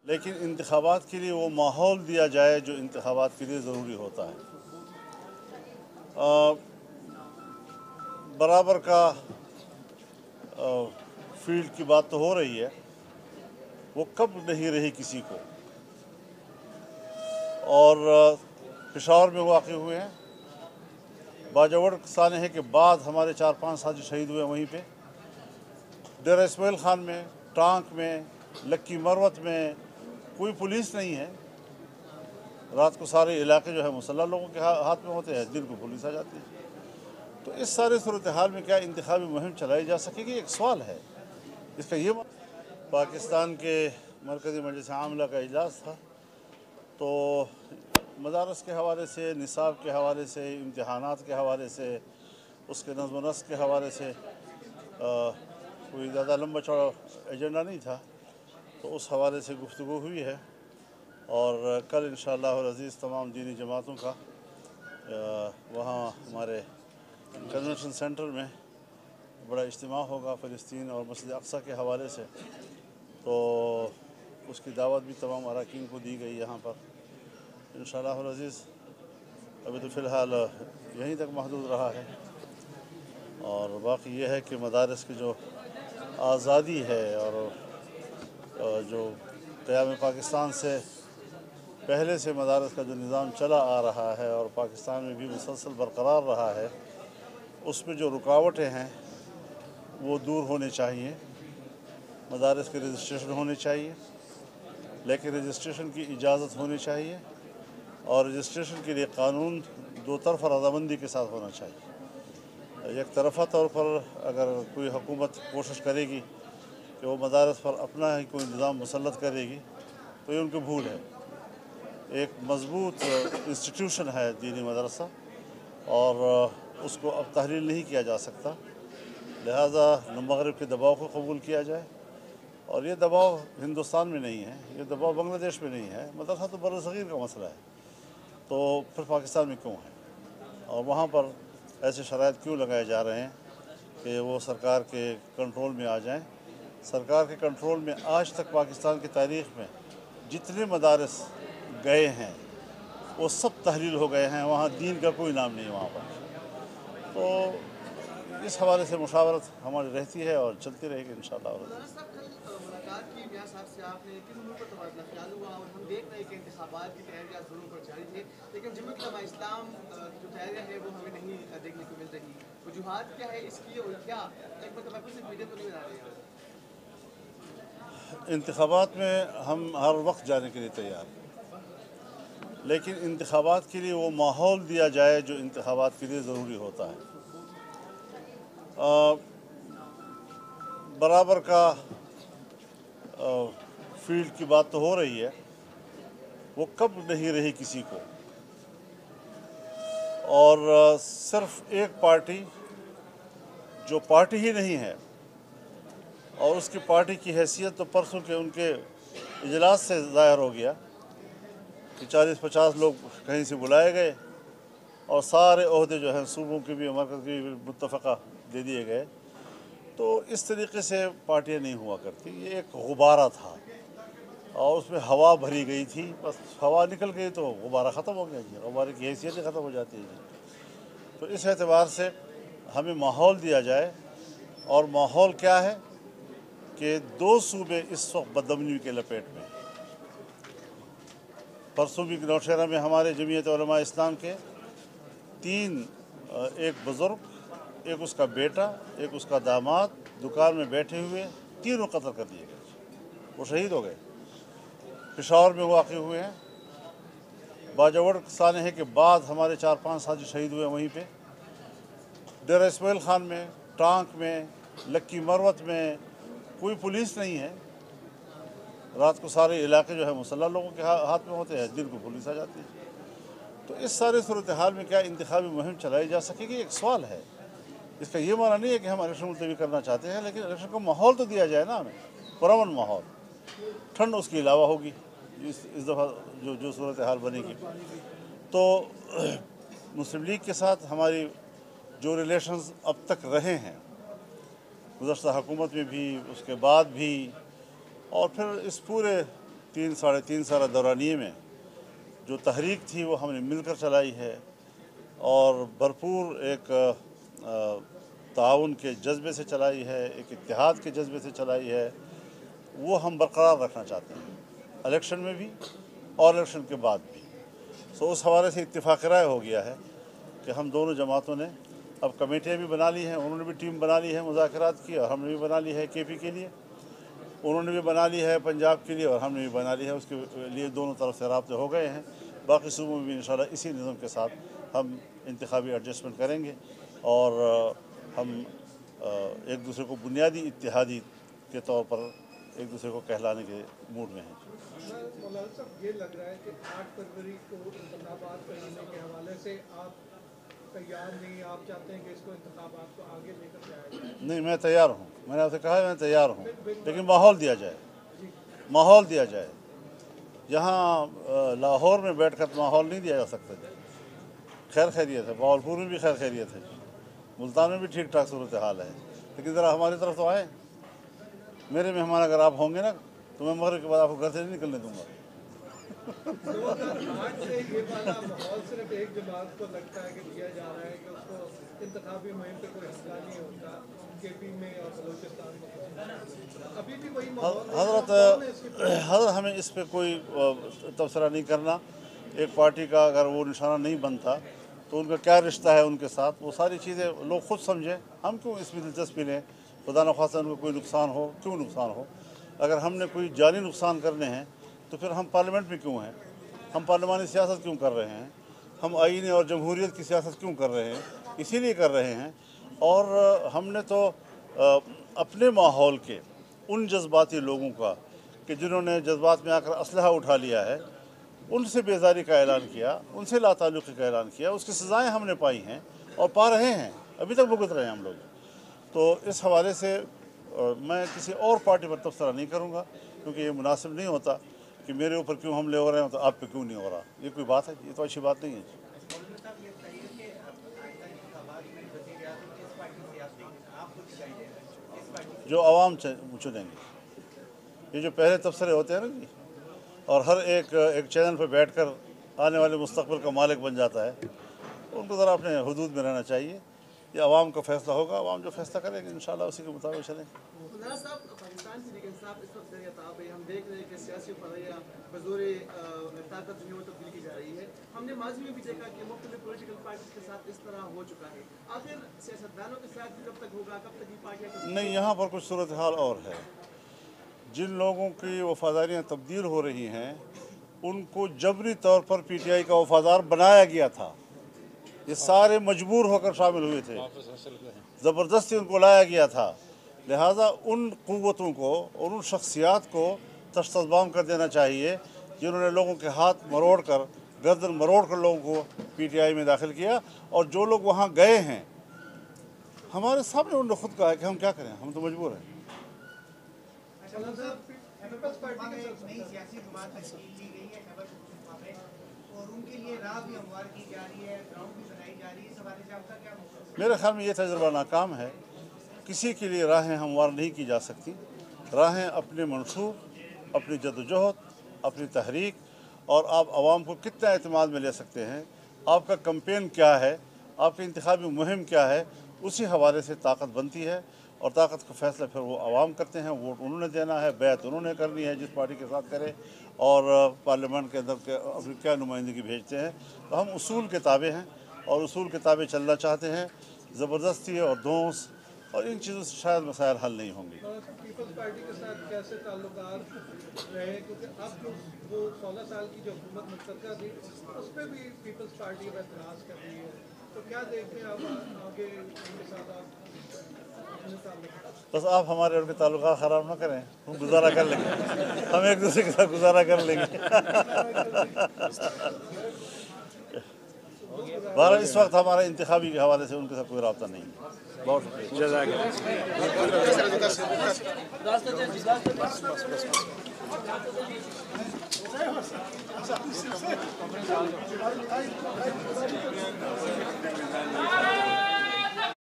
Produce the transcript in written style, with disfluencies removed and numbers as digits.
لیکن انتخابات کے لیے وہ ماحول دیا جائے جو انتخابات کے لیے ضروری ہوتا ہے۔ برابر کا فیلڈ کی بات تو ہو رہی ہے، وہ کب نہیں رہی کسی کو، اور پشاور میں واقع ہوئے ہیں، باجوڑ سانحے کے بعد ہمارے 4-5 ساتھی شہید ہوئے وہیں پہ، ڈیرہ اسماعیل خان میں، ٹانک میں، لکی مروت میں کوئی پولیس نہیں ہے۔ رات کو سارے علاقے جو ہے مسلح لوگوں کے ہاتھ میں ہوتے ہیں، دن کو پولیس آ جاتی ہے۔ تو اس سارے صورتحال میں کیا انتخابی مہم چلائی جا سکے گی؟ ایک سوال ہے اس کا۔ یہ پاکستان کے مرکزی مجلس عاملہ کا اجلاس تھا، تو مدارس کے حوالے سے، نصاب کے حوالے سے، امتحانات کے حوالے سے، اس کے نظم و نسق کے حوالے سے کوئی زیادہ لمبا چوڑا ایجنڈا نہیں تھا، تو اس حوالے سے گفتگو ہوئی ہے، اور کل انشاءاللہ العزیز تمام دینی جماعتوں کا وہاں ہمارے کنونشن سینٹر میں بڑا اجتماع ہوگا فلسطین اور مسجد اقصی کے حوالے سے، تو اس کی دعوت بھی تمام اراکین کو دی گئی یہاں پر انشاءاللہ العزیز۔ ابھی تو فی الحال یہیں تک محدود رہا ہے، اور باقی یہ ہے کہ مدارس کی جو آزادی ہے اور جو قیام پاکستان سے پہلے سے مدارس کا جو نظام چلا آ رہا ہے اور پاکستان میں بھی مسلسل برقرار رہا ہے، اس میں جو رکاوٹیں ہیں وہ دور ہونے چاہیے۔ مدارس کے رجسٹریشن ہونے چاہیے، لیکن رجسٹریشن کی اجازت ہونی چاہیے، اور رجسٹریشن کے لیے قانون دو طرفہ رضامندی کے ساتھ ہونا چاہیے۔ یک طرفہ طور پر اگر کوئی حکومت کوشش کرے گی کہ وہ مدارس پر اپنا ہی کوئی نظام مسلط کرے گی، تو یہ ان کی بھول ہے۔ ایک مضبوط انسٹیٹیوشن ہے دینی مدرسہ، اور اس کو اب تحلیل نہیں کیا جا سکتا، لہٰذا مغرب کے دباؤ کو قبول کیا جائے۔ اور یہ دباؤ ہندوستان میں نہیں ہے، یہ دباؤ بنگلہ دیش میں نہیں ہے، مدرسہ تو برصغیر کا مسئلہ ہے، تو پھر پاکستان میں کیوں ہے؟ اور وہاں پر ایسے شرائط کیوں لگائے جا رہے ہیں کہ وہ سرکار کے کنٹرول میں آ جائیں؟ سرکار کے کنٹرول میں آج تک پاکستان کی تاریخ میں جتنے مدارس گئے ہیں وہ سب تحلیل ہو گئے ہیں، وہاں دین کا کوئی نام نہیں وہاں پر۔ تو اس حوالے سے مشاورت ہماری رہتی ہے اور چلتی رہے گی انشاءاللہ۔ ملاقات کی میاں صاحب سے آپ نے کن امور پر تبادلہ خیال ہوا؟ اور ہم دیکھ رہے ہیں کہ انتخابات کی تیاریاں زوروں پر جاری تھیں، لیکن جمعیت علماء اسلام کی جو تیاریاں ہیں وہ ہمیں نہیں دیکھنے کو مل رہی۔ وجوہات کیا ہے اس کی، اور کیا ایک مطلب کچھ ویڈیو تو نہیں بنا رہے ہیں؟ انتخابات میں ہم ہر وقت جانے کے لیے تیار ہیں، لیکن انتخابات کے لیے وہ ماحول دیا جائے جو انتخابات کے لیے ضروری ہوتا ہے۔ برابر کا فیلڈ کی بات تو ہو رہی ہے، وہ کب نہیں رہی کسی کو، اور صرف ایک پارٹی جو پارٹی ہی نہیں ہے، اور اس کی پارٹی کی حیثیت تو پرسوں کے ان کے اجلاس سے ظاہر ہو گیا کہ 40-50 لوگ کہیں سے بلائے گئے، اور سارے عہدے جو ہیں صوبوں کے بھی مرکز کے بھی متفقہ دے دیے گئے۔ تو اس طریقے سے پارٹیاں نہیں ہوا کرتی، یہ ایک غبارہ تھا، اور اس میں ہوا بھری گئی تھی، بس ہوا نکل گئی تو غبارہ ختم ہو گیا جی، غبارے کی حیثیت ہی ختم ہو جاتی ہے جی۔ تو اس اعتبار سے ہمیں ماحول دیا جائے، اور ماحول کیا ہے کہ 2 صوبے اس وقت بدامنی کے لپیٹ میں ہیں۔ پرسوں بھی نوشہرہ میں ہمارے جمعیت علماء اسلام کے 3 ایک بزرگ، ایک اس کا بیٹا، ایک اس کا داماد، دکان میں بیٹھے ہوئے تینوں قتل کر دیے گئے، وہ شہید ہو گئے۔ پشاور میں واقع ہوئے ہیں، باجوڑ سانحے کے بعد ہمارے 4-5 ساتھی شہید ہوئے وہیں پہ، ڈیرہ اسماعیل خان میں، ٹانک میں، لکی مروت میں کوئی پولیس نہیں ہے۔ رات کو سارے علاقے جو ہے مسلح لوگوں کے ہاتھ میں ہوتے ہیں، دن کو پولیس آ جاتی ہے۔ تو اس سارے صورتحال میں کیا انتخابی مہم چلائی جا سکے گی؟ ایک سوال ہے اس کا۔ یہ معنی نہیں ہے کہ ہم الیکشن ملتوی کرنا چاہتے ہیں، لیکن الیکشن کو ماحول تو دیا جائے نا ہمیں، پرامن ماحول۔ ٹھنڈ اس کے علاوہ ہوگی اس دفعہ جو صورتحال بنے گی۔ تو مسلم لیگ کے ساتھ ہماری جو ریلیشنز اب تک رہے ہیں، گزشتہ حکومت میں بھی، اس کے بعد بھی، اور پھر اس پورے 3 साढ़े 3 साल दौरानिए में जो तहरीक थी वो हमने मिलकर चलाई है और भरपूर एक ताउन के जज्बे से चलाई है, एक इत्तेहाद के जज्बे से चलाई है। वो हम बरकरार रखना चाहते हैं इलेक्शन में भी और इलेक्शन के बाद भी। सो उस हवाले से इत्तेफाक राय हो गया है कि हम दोनों जमातों ने अब कमेटियाँ भी बना ली हैं। उन्होंने भी टीम बना ली है मुज़ाकरात की और हमने भी बना ली है KP के लिए, उन्होंने भी बना ली है पंजाब के लिए और हमने भी बना ली है। उसके लिए दोनों तरफ से राब्ते हो गए हैं। बाकी सूबों में भी इंशाल्लाह इसी निज़म के साथ हम इंतखाबी एडजस्टमेंट करेंगे और हम एक दूसरे को बुनियादी इत्तेहादी के तौर पर एक दूसरे को कहलाने के मूड में हैं। मौलाना साहब, ये लग रहा है कि 8 फरवरी को इंतखाबात कराने के हवाले से आप तैयार नहीं, आप चाहते हैं कि इसको इंतखाबात को आगे लेकर जाया जाए? नहीं, मैं तैयार हूँ, मैंने आपसे कहा है मैं तैयार हूँ, लेकिन माहौल दिया जाए, माहौल दिया जाए। यहाँ लाहौर में बैठकर माहौल नहीं दिया जा सकता। खैर खैरियत है, बावलपुर में भी खैर खैरियत है, मुल्तान में भी ठीक ठाक सूरत हाल है, लेकिन ज़रा हमारी तरफ तो आए। मेरे मेहमान अगर आप होंगे ना तो मैं मगरिब के बाद आपको घर से नहीं निकलने दूँगा। आज से ये वाला माहौल सिर्फ एक जमात को लगता है कि दिया जा रहा है कि उसको इंतखाबी मुहिम पे कोई हिस्सा नहीं होता KP में और बलूचिस्तान में, अभी भी वही हज़रत हमें इस पे कोई तबसरा नहीं करना। एक पार्टी का अगर वो निशाना नहीं बनता तो उनका क्या रिश्ता है उनके साथ, वो सारी चीज़ें लोग खुद समझें। हम क्यों इसमें दिलचस्पी लें? खुदा न खास्ता उनको कोई नुकसान हो, क्यों नुकसान हो? अगर हमने कोई जानी नुकसान करने हैं तो फिर हम पार्लियामेंट में क्यों हैं? हम पार्लिमानी सियासत क्यों कर रहे हैं? हम आईन और जमहूरियत की सियासत क्यों कर रहे हैं? इसीलिए कर रहे हैं। और हमने तो अपने माहौल के उन जज्बाती लोगों का कि जिन्होंने जज्बात में आकर असलहा उठा लिया है, उनसे बेजारी का ऐलान किया, उनसे लाताल्लुक़ी का ऐलान किया, उसकी सज़ाएँ हमने पाई हैं और पा रहे हैं, अभी तक भुगत रहे हैं हम लोग। तो इस हवाले से मैं किसी और पार्टी पर तबसरा नहीं करूँगा, क्योंकि ये मुनासिब नहीं होता कि मेरे ऊपर क्यों हमले हो रहे हैं तो आप पे क्यों नहीं हो रहा। ये कोई बात है? ये तो अच्छी बात नहीं है। जो आवाम चुनेंगे, ये जो पहले तबसरे होते हैं ना जी, और हर एक चैनल पर बैठकर आने वाले मुस्तक़बिल का मालिक बन जाता है, उनको ज़रा अपने हुदूद में रहना चाहिए। ये आवाम का फ़ैसला होगा, आवाम जो फ़ैसला करेंगे इंशाल्लाह उसी के मुताबिक चलेंगे। मौलाना साहब, पाकिस्तान की लेकिन साहब इस वक्त ज़रिया है, हम देख रहे हैं कि सियासी फरैया बज़ोर ताकत जो है वो तब्दील की जा रही है। हमने माजी में भी देखा कि मुख्तलिफ पॉलिटिकल पार्टीज के साथ इस तरह हो चुका है। आखिर सियासतदानों के साथ कब तक होगा, कब तक ये पार्टियाँ? नहीं, यहाँ पर कुछ सूरत हाल और है। जिन लोगों की वफ़ादारियाँ तब्दील हो रही हैं उनको जबरी तौर पर PTI का वफ़ादार बनाया गया था। ये सारे मजबूर होकर शामिल हुए थे, ज़बरदस्ती उनको लाया गया था। लिहाजा उन क़ुव्वतों को और उन शख्सियात को तश्तज़बाम कर देना चाहिए जिन्होंने लोगों के हाथ मरोड़ कर, गर्दन मरोड़ कर लोगों को PTI में दाखिल किया। और जो लोग वहाँ गए हैं, हमारे सामने उन्होंने खुद कहा है कि हम क्या करें, हम तो मजबूर हैं। मेरे ख्याल में ये तजुर्बा नाकाम है। किसी के लिए राहें हमवार नहीं की जा सकती। राहें अपने मंसूब, अपनी जदोजहद, अपनी तहरीक और आप आवाम को कितना एतमाद में ले सकते हैं, आपका कैंपेन क्या है, आपकी इंतखाबी मुहिम क्या है, उसी हवाले से ताकत बनती है। और ताकत का फ़ैसला फिर वो आवाम करते हैं। वोट उन्होंने देना है, बैत उन्होंने करनी है जिस पार्टी के साथ करें, और पार्लियामेंट के अंदर के अपनी क्या नुमाइंदगी भेजते हैं। तो हम उसूल के ताबे हैं और उसूल के ताबे चलना चाहते हैं। ज़बरदस्ती और धौंस और इन चीज़ों से शायद मसाइल हल नहीं होंगे। पीपल्स पार्टी के साथ कैसे ताल्लुकात रहे, क्योंकि अब जो वो 16 साल की जो हुकूमत मुश्तरका थी उस पर भी पीपल्स पार्टी अब एतराज़ कर रही है, तो क्या देखते हैं आप आगे उनके साथ आप? बस आप हमारे उनके ताल्लुकात ख़राब ना करें, हम गुजारा कर लेंगे, हम एक दूसरे के साथ गुजारा कर लेंगे। बहरहाल इस वक्त हमारा इंतखाबी के हवाले से उनके साथ कोई रब्ता नहीं है। बहुत शुक्रिया।